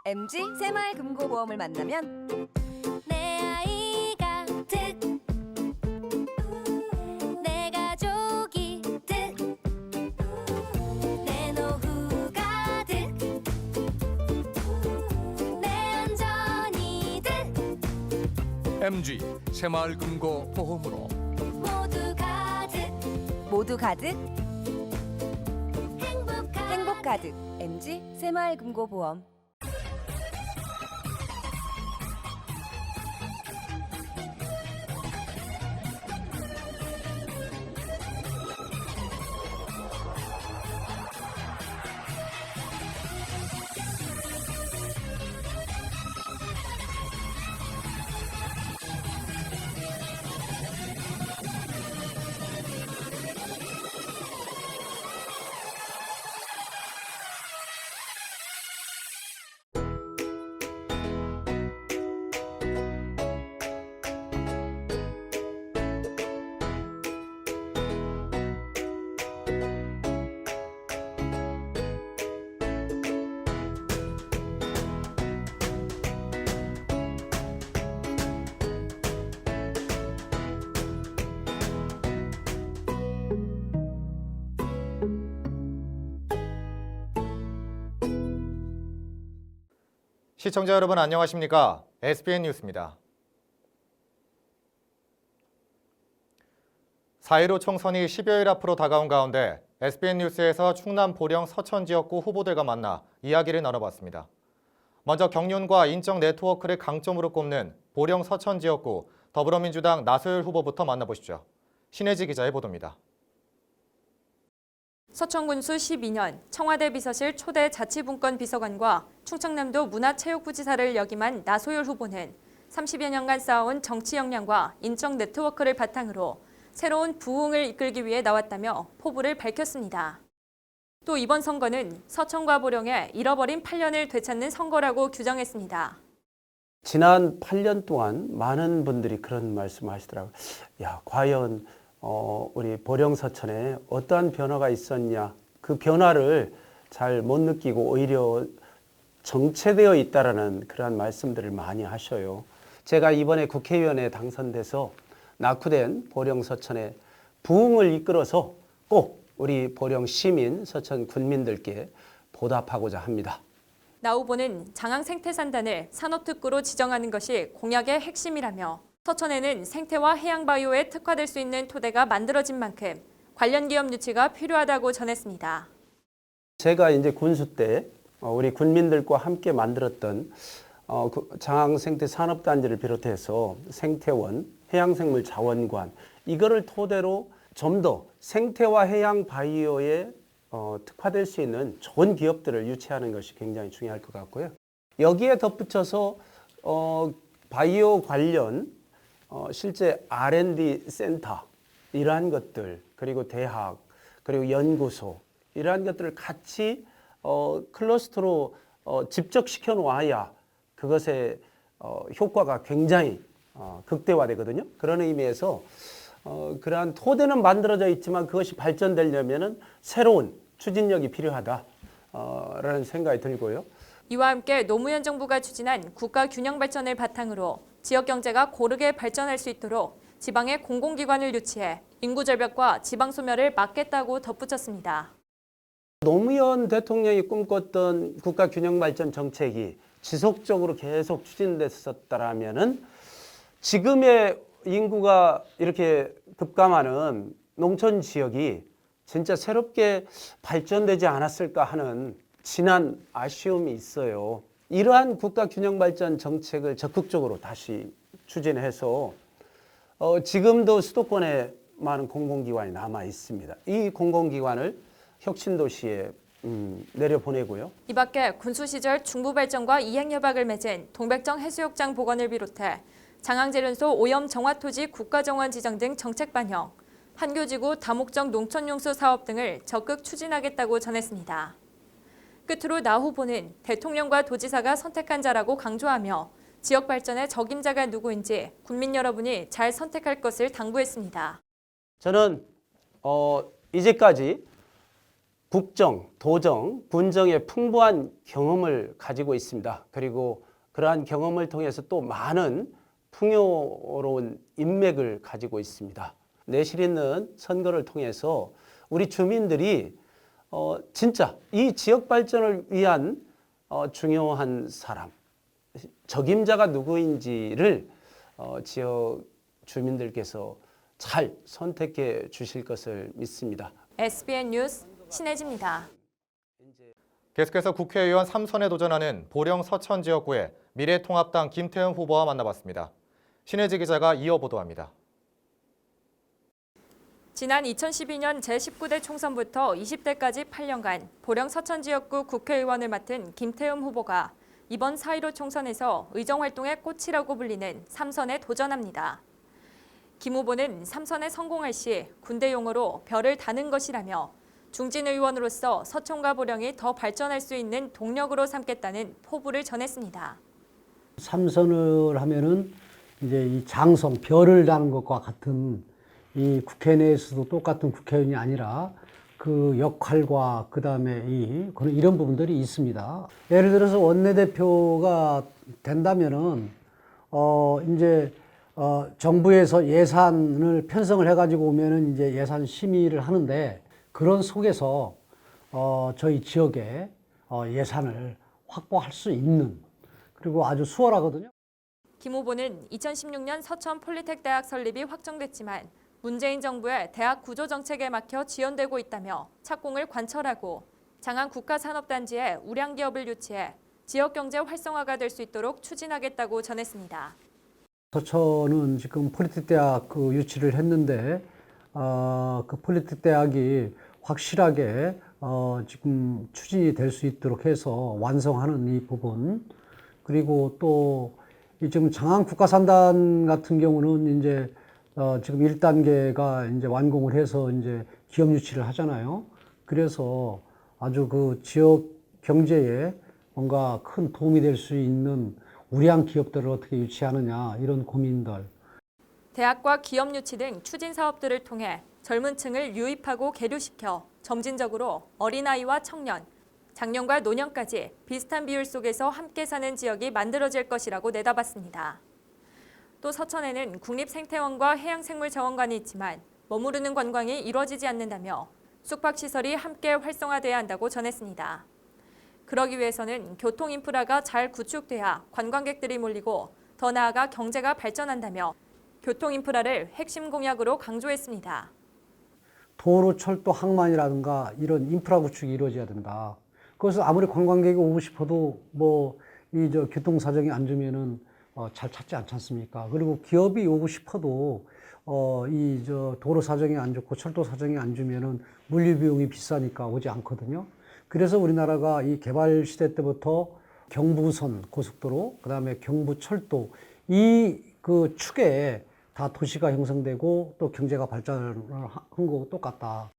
MG 새마을금고보험을 만나면 내 아이가 득, 내 가족이 득, 내 노후가 득, 내 안전이 득, MG 새마을금고보험으로 모두 가득, 모두 가득 행복한 행복 가득 MG 새마을금고보험. 시청자 여러분 안녕하십니까? SBN 뉴스입니다. 4.15 총선이 10여일 앞으로 다가온 가운데 SBN 뉴스에서 충남 보령 서천 지역구 후보들과 만나 이야기를 나눠봤습니다. 먼저 경륜과 인적 네트워크를 강점으로 꼽는 보령 서천 지역구 더불어민주당 나소열 후보부터 만나보시죠. 신혜지 기자의 보도입니다. 서천군수 12년 청와대 비서실 초대 자치분권 비서관과 충청남도 문화체육부지사를 역임한 나소열 후보는 30여 년간 쌓아온 정치 역량과 인적 네트워크를 바탕으로 새로운 부흥을 이끌기 위해 나왔다며 포부를 밝혔습니다. 또 이번 선거는 서천과 보령의 잃어버린 8년을 되찾는 선거라고 규정했습니다. 지난 8년 동안 많은 분들이 그런 말씀을 하시더라고요. 야, 과연 우리 보령 서천에 어떠한 변화가 있었냐. 그 변화를 잘 못 느끼고 오히려 정체되어 있다라는 그러한 말씀들을 많이 하셔요. 제가 이번에 국회의원에 당선돼서 낙후된 보령 서천의 부흥을 이끌어서 꼭 우리 보령 시민, 서천 군민들께 보답하고자 합니다. 나 후보는 장항 생태산단을 산업특구로 지정하는 것이 공약의 핵심이라며 서천에는 생태와 해양바이오에 특화될 수 있는 토대가 만들어진 만큼 관련 기업 유치가 필요하다고 전했습니다. 제가 이제 군수 때 우리 군민들과 함께 만들었던 장항 생태 산업단지를 비롯해서 생태원, 해양생물 자원관 이거를 토대로 좀 더 생태와 해양 바이오에 특화될 수 있는 좋은 기업들을 유치하는 것이 굉장히 중요할 것 같고요. 여기에 덧붙여서 바이오 관련 실제 R&D 센터 이러한 것들 그리고 대학 그리고 연구소 이러한 것들을 같이 클러스터로 집적시켜 놓아야 그것의 효과가 굉장히 극대화되거든요. 그런 의미에서 그러한 토대는 만들어져 있지만 그것이 발전되려면은 새로운 추진력이 필요하다라는 생각이 들고요. 이와 함께 노무현 정부가 추진한 국가 균형 발전을 바탕으로 지역 경제가 고르게 발전할 수 있도록 지방의 공공기관을 유치해 인구 절벽과 지방 소멸을 막겠다고 덧붙였습니다. 노무현 대통령이 꿈꿨던 국가 균형 발전 정책이 지속적으로 계속 추진됐었다라면은 지금의 인구가 이렇게 급감하는 농촌 지역이 진짜 새롭게 발전되지 않았을까 하는 진한 아쉬움이 있어요. 이러한 국가 균형 발전 정책을 적극적으로 다시 추진해서 지금도 수도권에 많은 공공기관이 남아 있습니다. 이 공공기관을 혁신도시에 내려보내고요. 이 밖에 군수 시절 중부발전과 이행협약을 맺은 동백정 해수욕장 복원을 비롯해 장항제련소 오염 정화토지 국가정원 지정 등 정책 반영, 한교지구 다목적 농촌용수 사업 등을 적극 추진하겠다고 전했습니다. 끝으로 나 후보는 대통령과 도지사가 선택한 자라고 강조하며 지역 발전의 적임자가 누구인지 국민 여러분이 잘 선택할 것을 당부했습니다. 저는 이제까지 국정, 도정, 군정의 풍부한 경험을 가지고 있습니다. 그리고 그러한 경험을 통해서 또 많은 풍요로운 인맥을 가지고 있습니다. 내실 있는 선거를 통해서 우리 주민들이 진짜 이 지역 발전을 위한 중요한 사람, 적임자가 누구인지를 지역 주민들께서 잘 선택해 주실 것을 믿습니다. SBN 뉴스 신혜지입니다. 계속해서 국회의원 3선에 도전하는 보령 서천 지역구의 미래통합당 김태흠 후보와 만나봤습니다. 신혜지 기자가 이어 보도합니다. 지난 2012년 제19대 총선부터 20대까지 8년간 보령 서천 지역구 국회의원을 맡은 김태흠 후보가 이번 4.15 총선에서 의정활동의 꽃이라고 불리는 3선에 도전합니다. 김 후보는 3선에 성공할 시 군대 용어로 별을 다는 것이라며 중진 의원으로서 서천과 보령이 더 발전할 수 있는 동력으로 삼겠다는 포부를 전했습니다. 3선을 하면은 이제 이 장성, 별을 다는 것과 같은 이 국회 내에서도 똑같은 국회의원이 아니라 그 역할과 그다음에 이런 부분들이 있습니다. 예를 들어서 원내대표가 된다면은 이제 정부에서 예산을 편성을 해가지고 오면은 이제 예산 심의를 하는데 그런 속에서 저희 지역에 예산을 확보할 수 있는 그리고 아주 수월하거든요. 김 후보는 2016년 서천 폴리텍 대학 설립이 확정됐지만 문재인 정부의 대학 구조 정책에 막혀 지연되고 있다며 착공을 관철하고 장안 국가산업단지에 우량기업을 유치해 지역 경제 활성화가 될 수 있도록 추진하겠다고 전했습니다. 서천은 지금 폴리텍 대학 유치를 했는데 그 폴리텍 대학이 확실하게 지금 추진이 될 수 있도록 해서 완성하는 이 부분 그리고 또 지금 장안 국가산단 같은 경우는 이제 지금 1단계가 이제 완공을 해서 이제 기업 유치를 하잖아요. 그래서 아주 그 지역 경제에 뭔가 큰 도움이 될 수 있는 우량 기업들을 어떻게 유치하느냐 이런 고민들. 대학과 기업 유치 등 추진 사업들을 통해 젊은 층을 유입하고 계류시켜 점진적으로 어린아이와 청년, 장년과 노년까지 비슷한 비율 속에서 함께 사는 지역이 만들어질 것이라고 내다봤습니다. 또 서천에는 국립생태원과 해양생물자원관이 있지만 머무르는 관광이 이루어지지 않는다며 숙박시설이 함께 활성화돼야 한다고 전했습니다. 그러기 위해서는 교통 인프라가 잘 구축돼야 관광객들이 몰리고 더 나아가 경제가 발전한다며 교통 인프라를 핵심 공약으로 강조했습니다. 도로, 철도, 항만이라든가 이런 인프라 구축이 이루어져야 된다. 그래서 아무리 관광객이 오고 싶어도 교통 사정이 안 좋으면은 잘 찾지 않지 않습니까? 그리고 기업이 오고 싶어도 도로 사정이 안 좋고 철도 사정이 안 좋으면은 물류 비용이 비싸니까 오지 않거든요. 그래서 우리나라가 이 개발 시대 때부터 경부선 고속도로, 그다음에 경부철도 그 축에 다 도시가 형성되고 또 경제가 발전을 한 거고 똑같다.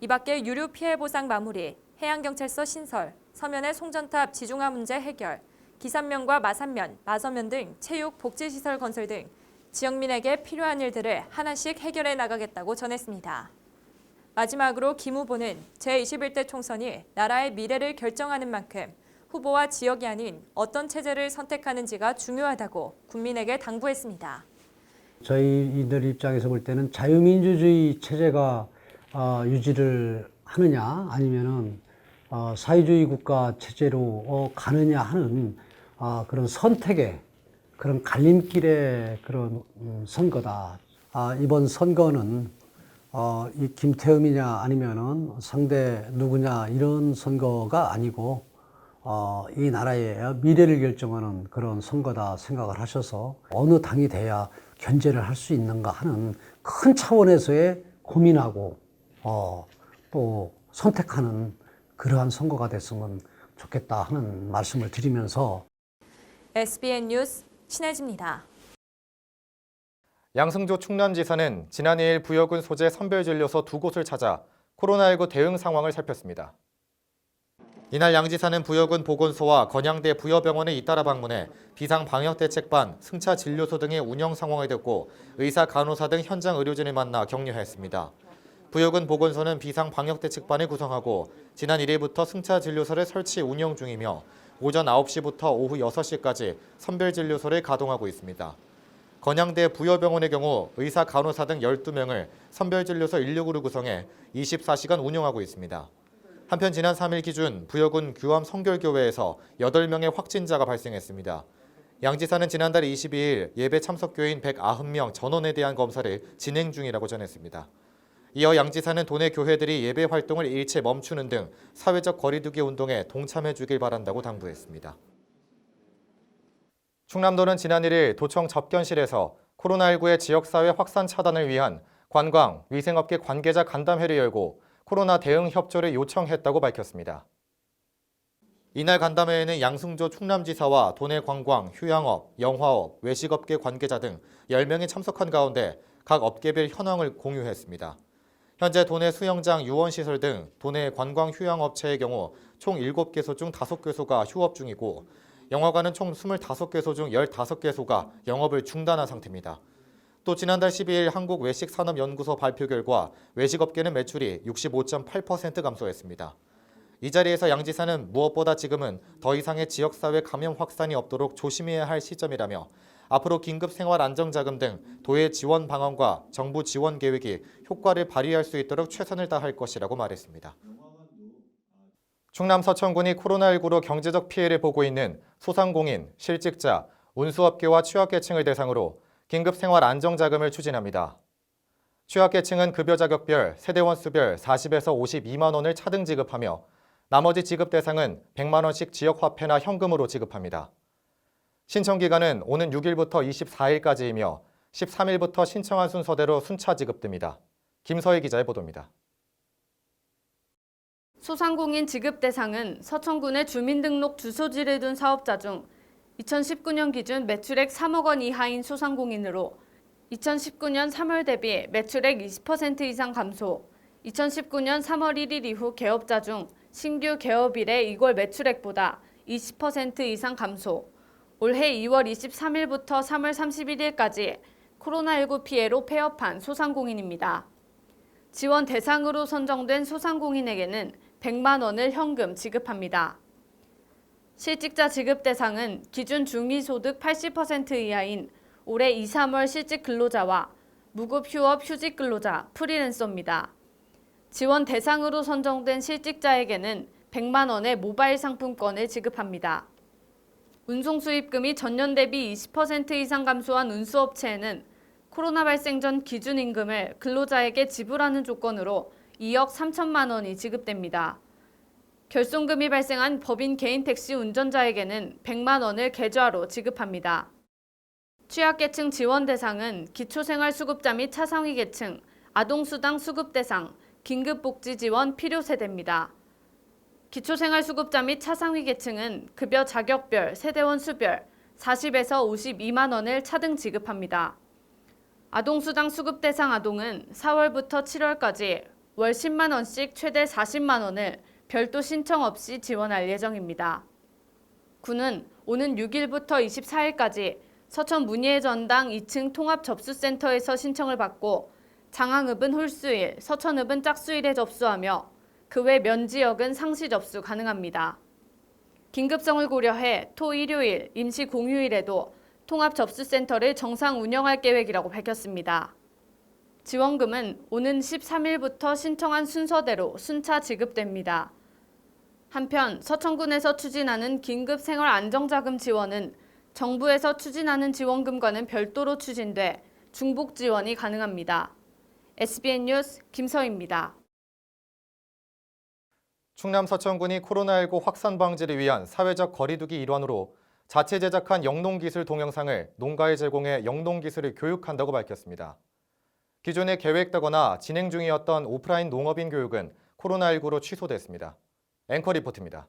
이 밖에 유류 피해 보상 마무리, 해양경찰서 신설, 서면의 송전탑 지중화 문제 해결, 기산면과 마산면, 마서면 등 체육, 복지시설 건설 등 지역민에게 필요한 일들을 하나씩 해결해 나가겠다고 전했습니다. 마지막으로 김 후보는 제21대 총선이 나라의 미래를 결정하는 만큼 후보와 지역이 아닌 어떤 체제를 선택하는지가 중요하다고 국민에게 당부했습니다. 저희들 입장에서 볼 때는 자유민주주의 체제가 유지를 하느냐 아니면은 사회주의 국가 체제로 가느냐 하는 그런 선택의 그런 갈림길의 그런 선거다. 이번 선거는 이 김태흠이냐 아니면은 상대 누구냐 이런 선거가 아니고 이 나라의 미래를 결정하는 그런 선거다 생각을 하셔서 어느 당이 돼야 견제를 할 수 있는가 하는 큰 차원에서의 고민하고 또 선택하는 그러한 선거가 됐으면 좋겠다 하는 말씀을 드리면서 SBN 뉴스 신혜지입니다. 양승조 충남지사는 지난 2일 부여군 소재 선별진료소 2곳을 찾아 코로나19 대응 상황을 살폈습니다. 이날 양 지사는 부여군 보건소와 건양대 부여병원에 잇따라 방문해 비상방역대책반, 승차진료소 등의 운영 상황을 듣고 의사, 간호사 등 현장 의료진을 만나 격려했습니다. 부여군 보건소는 비상방역대책반을 구성하고 지난 1일부터 승차진료소를 설치 운영 중이며 오전 9시부터 오후 6시까지 선별진료소를 가동하고 있습니다. 건양대 부여병원의 경우 의사, 간호사 등 12명을 선별진료소 169로 구성해 24시간 운영하고 있습니다. 한편 지난 3일 기준 부여군 규암 성결교회에서 8명의 확진자가 발생했습니다. 양 지사는 지난달 22일 예배 참석교인 190명 전원에 대한 검사를 진행 중이라고 전했습니다. 이어 양 지사는 도내 교회들이 예배 활동을 일체 멈추는 등 사회적 거리두기 운동에 동참해 주길 바란다고 당부했습니다. 충남도는 지난 1일 도청 접견실에서 코로나19의 지역사회 확산 차단을 위한 관광, 위생업계 관계자 간담회를 열고 코로나 대응 협조를 요청했다고 밝혔습니다. 이날 간담회에는 양승조 충남지사와 도내 관광, 휴양업, 영화업, 외식업계 관계자 등 10명이 참석한 가운데 각 업계별 현황을 공유했습니다. 현재 도내 수영장, 유원시설 등 도내 관광 휴양업체의 경우 총 7개소 중 5개소가 휴업 중이고 영화관은 총 25개소 중 15개소가 영업을 중단한 상태입니다. 또 지난달 12일 한국외식산업연구소 발표 결과 외식업계는 매출이 65.8% 감소했습니다. 이 자리에서 양 지사는 무엇보다 지금은 더 이상의 지역사회 감염 확산이 없도록 조심해야 할 시점이라며 앞으로 긴급생활안정자금 등 도의 지원 방안과 정부 지원 계획이 효과를 발휘할 수 있도록 최선을 다할 것이라고 말했습니다. 충남 서천군이 코로나19로 경제적 피해를 보고 있는 소상공인, 실직자, 운수업계와 취약계층을 대상으로 긴급생활안정자금을 추진합니다. 취약계층은 급여 자격별, 세대원 수별 40에서 52만 원을 차등 지급하며 나머지 지급 대상은 100만 원씩 지역화폐나 현금으로 지급합니다. 신청 기간은 오는 6일부터 24일까지이며 13일부터 신청한 순서대로 순차 지급됩니다. 김서희 기자의 보도입니다. 소상공인 지급 대상은 서천군의 주민등록 주소지를 둔 사업자 중 2019년 기준 매출액 3억 원 이하인 소상공인으로 2019년 3월 대비 매출액 20% 이상 감소, 2019년 3월 1일 이후 개업자 중 신규 개업일의 이월 매출액보다 20% 이상 감소, 올해 2월 23일부터 3월 31일까지 코로나19 피해로 폐업한 소상공인입니다. 지원 대상으로 선정된 소상공인에게는 100만 원을 현금 지급합니다. 실직자 지급 대상은 기준 중위소득 80% 이하인 올해 2, 3월 실직 근로자와 무급 휴업 휴직 근로자, 프리랜서입니다. 지원 대상으로 선정된 실직자에게는 100만 원의 모바일 상품권을 지급합니다. 운송 수입금이 전년 대비 20% 이상 감소한 운수업체에는 코로나 발생 전 기준 임금을 근로자에게 지불하는 조건으로 2억 3천만 원이 지급됩니다. 결손금이 발생한 법인 개인 택시 운전자에게는 100만 원을 계좌로 지급합니다. 취약계층 지원 대상은 기초생활수급자 및 차상위 계층, 아동수당 수급 대상, 긴급복지 지원 필요 세대입니다. 기초생활수급자 및 차상위 계층은 급여 자격별, 세대원 수별 40에서 52만 원을 차등 지급합니다. 아동수당 수급 대상 아동은 4월부터 7월까지 월 10만 원씩 최대 40만 원을 별도 신청 없이 지원할 예정입니다. 군은 오는 6일부터 24일까지 서천 문예의 전당 2층 통합접수센터에서 신청을 받고 장항읍은 홀수일, 서천읍은 짝수일에 접수하며 그 외 면지역은 상시 접수 가능합니다. 긴급성을 고려해 토, 일요일, 임시 공휴일에도 통합접수센터를 정상 운영할 계획이라고 밝혔습니다. 지원금은 오는 13일부터 신청한 순서대로 순차 지급됩니다. 한편 서천군에서 추진하는 긴급생활안정자금 지원은 정부에서 추진하는 지원금과는 별도로 추진돼 중복 지원이 가능합니다. SBN 뉴스 김서희입니다. 충남 서천군이 코로나19 확산 방지를 위한 사회적 거리두기 일환으로 자체 제작한 영농기술 동영상을 농가에 제공해 영농기술을 교육한다고 밝혔습니다. 기존에 계획되거나 진행 중이었던 오프라인 농업인 교육은 코로나19로 취소됐습니다. 앵커 리포트입니다.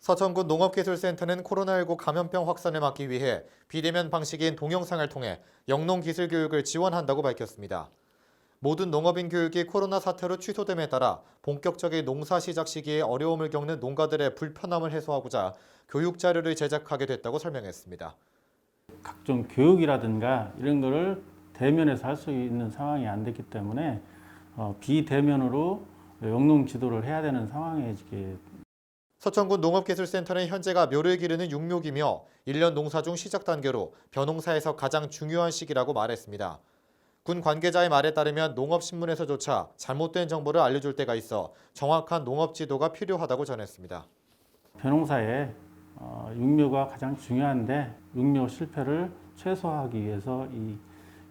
서천군 농업기술센터는 코로나19 감염병 확산을 막기 위해 비대면 방식인 동영상을 통해 영농기술 교육을 지원한다고 밝혔습니다. 모든 농업인 교육이 코로나 사태로 취소됨에 따라 본격적인 농사 시작 시기에 어려움을 겪는 농가들의 불편함을 해소하고자 교육 자료를 제작하게 됐다고 설명했습니다. 각종 교육이라든가 이런 거를 대면에서 할 수 있는 상황이 안 됐기 때문에 비대면으로 영농 지도를 해야 되는 상황에 이게 서천군 농업기술센터는 현재가 묘를 기르는 육묘기며 1년 농사 중 시작 단계로 벼농사에서 가장 중요한 시기라고 말했습니다. 군 관계자의 말에 따르면 농업신문에서조차 잘못된 정보를 알려줄 때가 있어 정확한 농업 지도가 필요하다고 전했습니다. 벼농사에 육묘가 가장 중요한데 육묘 실패를 최소화하기 위해서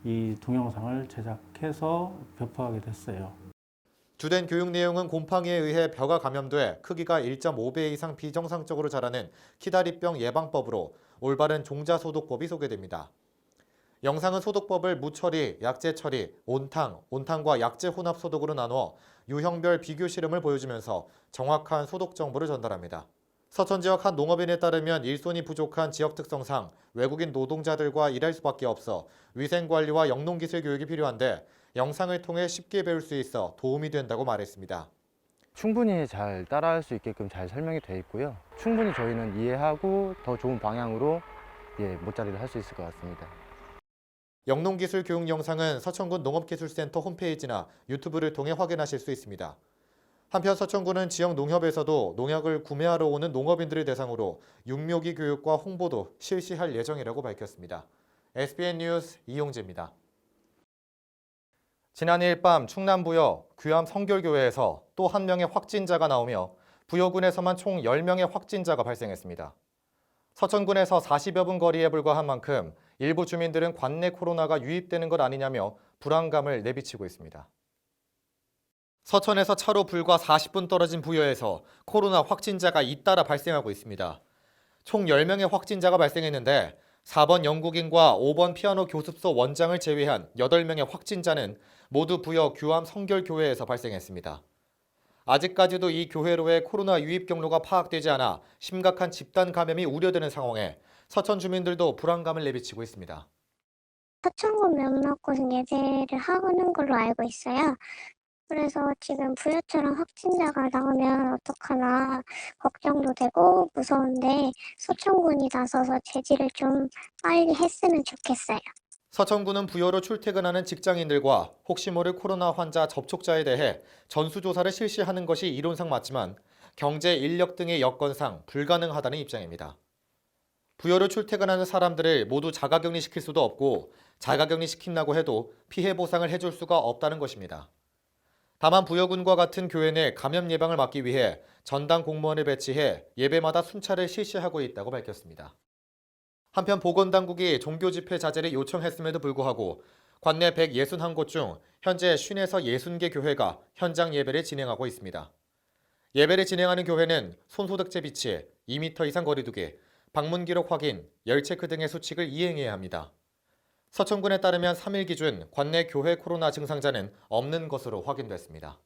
이 동영상을 제작해서 배포하게 됐어요. 주된 교육 내용은 곰팡이에 의해 벼가 감염돼 크기가 1.5배 이상 비정상적으로 자라는 키다리병 예방법으로 올바른 종자 소독법이 소개됩니다. 영상은 소독법을 무처리, 약제 처리, 온탕과 약제 혼합 소독으로 나누어 유형별 비교 실험을 보여주면서 정확한 소독 정보를 전달합니다. 서천 지역 한 농업인에 따르면 일손이 부족한 지역 특성상 외국인 노동자들과 일할 수밖에 없어 위생관리와 영농기술 교육이 필요한데 영상을 통해 쉽게 배울 수 있어 도움이 된다고 말했습니다. 충분히 잘 따라할 수 있게끔 잘 설명이 되어 있고요. 충분히 저희는 이해하고 더 좋은 방향으로 못자리를 할 수 있을 것 같습니다. 영농기술 교육 영상은 서천군 농업기술센터 홈페이지나 유튜브를 통해 확인하실 수 있습니다. 한편 서천군은 지역 농협에서도 농약을 구매하러 오는 농업인들을 대상으로 육묘기 교육과 홍보도 실시할 예정이라고 밝혔습니다. SBN 뉴스 이용재입니다. 지난 2일 밤 충남 부여 규암 성결교회에서 또 한 명의 확진자가 나오며 부여군에서만 총 10명의 확진자가 발생했습니다. 서천군에서 40여 분 거리에 불과한 만큼 일부 주민들은 관내 코로나가 유입되는 것 아니냐며 불안감을 내비치고 있습니다. 서천에서 차로 불과 40분 떨어진 부여에서 코로나 확진자가 잇따라 발생하고 있습니다. 총 10명의 확진자가 발생했는데 4번 영국인과 5번 피아노 교습소 원장을 제외한 8명의 확진자는 모두 부여 규암 성결교회에서 발생했습니다. 아직까지도 이 교회로의 코로나 유입 경로가 파악되지 않아 심각한 집단 감염이 우려되는 상황에 서천 주민들도 불안감을 내비치고 있습니다. 서천군 명락곳은 예배를 하는 걸로 알고 있어요. 그래서 지금 부여처럼 확진자가 나오면 어떡하나 걱정도 되고 무서운데 서천군이 나서서 제지를 좀 빨리 했으면 좋겠어요. 서천군은 부여로 출퇴근하는 직장인들과 혹시 모를 코로나 환자 접촉자에 대해 전수조사를 실시하는 것이 이론상 맞지만 경제, 인력 등의 여건상 불가능하다는 입장입니다. 부여로 출퇴근하는 사람들을 모두 자가격리시킬 수도 없고 자가격리시킨다고 해도 피해 보상을 해줄 수가 없다는 것입니다. 다만 부여군과 같은 교회 내 감염 예방을 막기 위해 전담 공무원을 배치해 예배마다 순찰을 실시하고 있다고 밝혔습니다. 한편 보건당국이 종교집회 자제를 요청했음에도 불구하고 관내 161곳 중 현재 50에서 60개 교회가 현장 예배를 진행하고 있습니다. 예배를 진행하는 교회는 손소독제 비치, 2m 이상 거리두기, 방문 기록 확인, 열 체크 등의 수칙을 이행해야 합니다. 서천군에 따르면 3일 기준 관내 교회 코로나 증상자는 없는 것으로 확인됐습니다.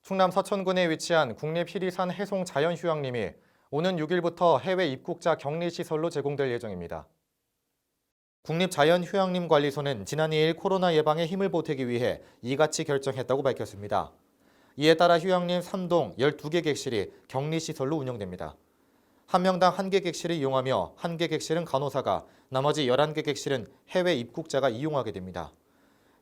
충남 서천군에 위치한 국립희리산 해송자연휴양림이 오는 6일부터 해외 입국자 격리시설로 제공될 예정입니다. 국립자연휴양림관리소는 지난 2일 코로나 예방에 힘을 보태기 위해 이같이 결정했다고 밝혔습니다. 이에 따라 휴양림 3동 12개 객실이 격리시설로 운영됩니다. 한 명당 1개 객실을 이용하며 1개 객실은 간호사가, 나머지 11개 객실은 해외 입국자가 이용하게 됩니다.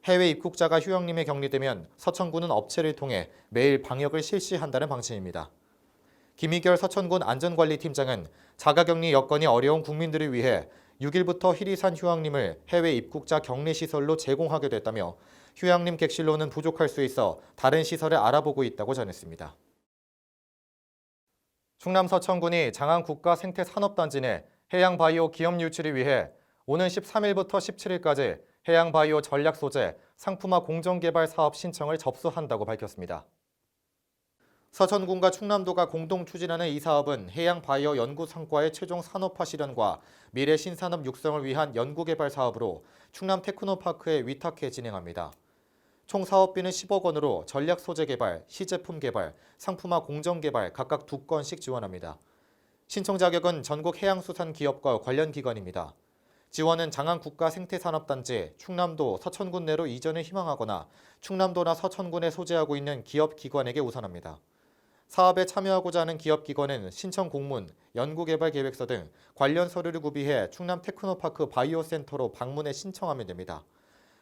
해외 입국자가 휴양림에 격리되면 서천군은 업체를 통해 매일 방역을 실시한다는 방침입니다. 김희결 서천군 안전관리팀장은 자가격리 여건이 어려운 국민들을 위해 6일부터 희리산 휴양림을 해외 입국자 격리시설로 제공하게 됐다며 휴양림 객실로는 부족할 수 있어 다른 시설을 알아보고 있다고 전했습니다. 충남 서천군이 장안국가생태산업단지 내 해양바이오 기업 유치를 위해 오는 13일부터 17일까지 해양바이오 전략소재 상품화 공정개발 사업 신청을 접수한다고 밝혔습니다. 서천군과 충남도가 공동 추진하는 이 사업은 해양바이오 연구 성과의 최종 산업화 실현과 미래 신산업 육성을 위한 연구개발 사업으로 충남 테크노파크에 위탁해 진행합니다. 총 사업비는 10억 원으로 전략 소재 개발, 시제품 개발, 상품화 공정 개발 각각 2건씩 지원합니다. 신청 자격은 전국 해양수산 기업과 관련 기관입니다. 지원은 장안국가생태산업단지, 충남도, 서천군 내로 이전을 희망하거나 충남도나 서천군에 소재하고 있는 기업 기관에게 우선합니다. 사업에 참여하고자 하는 기업기관은 신청 공문, 연구개발 계획서 등 관련 서류를 구비해 충남 테크노파크 바이오센터로 방문해 신청하면 됩니다.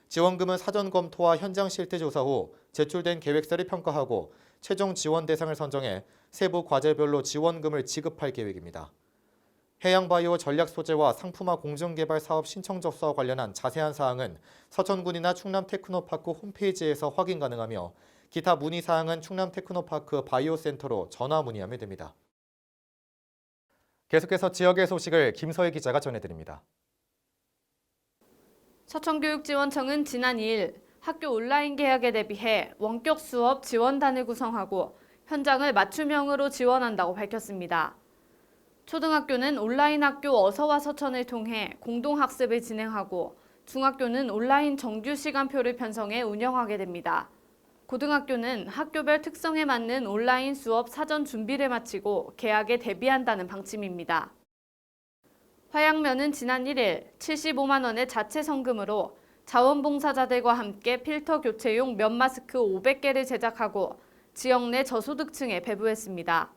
지원금은 사전 검토와 현장 실태 조사 후 제출된 계획서를 평가하고 최종 지원 대상을 선정해 세부 과제별로 지원금을 지급할 계획입니다. 해양바이오 전략 소재와 상품화 공정개발 사업 신청 접수와 관련한 자세한 사항은 서천군이나 충남 테크노파크 홈페이지에서 확인 가능하며 기타 문의 사항은 충남 테크노파크 바이오센터로 전화 문의하면 됩니다. 계속해서 지역의 소식을 김서희 기자가 전해드립니다. 서천교육지원청은 지난 2일 학교 온라인 개학에 대비해 원격 수업 지원단을 구성하고 현장을 맞춤형으로 지원한다고 밝혔습니다. 초등학교는 온라인 학교 어서와 서천을 통해 공동학습을 진행하고 중학교는 온라인 정규 시간표를 편성해 운영하게 됩니다. 고등학교는 학교별 특성에 맞는 온라인 수업 사전 준비를 마치고 개학에 대비한다는 방침입니다. 화양면은 지난 1일 75만 원의 자체 성금으로 자원봉사자들과 함께 필터 교체용 면 마스크 500개를 제작하고 지역 내 저소득층에 배부했습니다.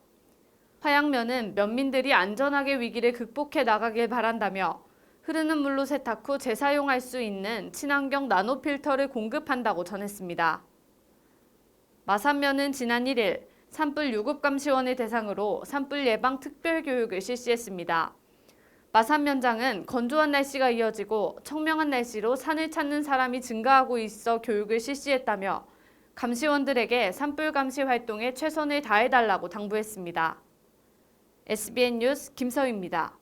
화양면은 면민들이 안전하게 위기를 극복해 나가길 바란다며 흐르는 물로 세탁 후 재사용할 수 있는 친환경 나노 필터를 공급한다고 전했습니다. 마산면은 지난 1일 산불 유급감시원을 대상으로 산불 예방 특별교육을 실시했습니다. 마산면장은 건조한 날씨가 이어지고 청명한 날씨로 산을 찾는 사람이 증가하고 있어 교육을 실시했다며 감시원들에게 산불 감시 활동에 최선을 다해달라고 당부했습니다. SBN 뉴스 김서희입니다.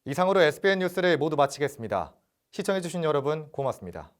이상으로 SBN 뉴스를 모두 마치겠습니다. 시청해주신 여러분 고맙습니다.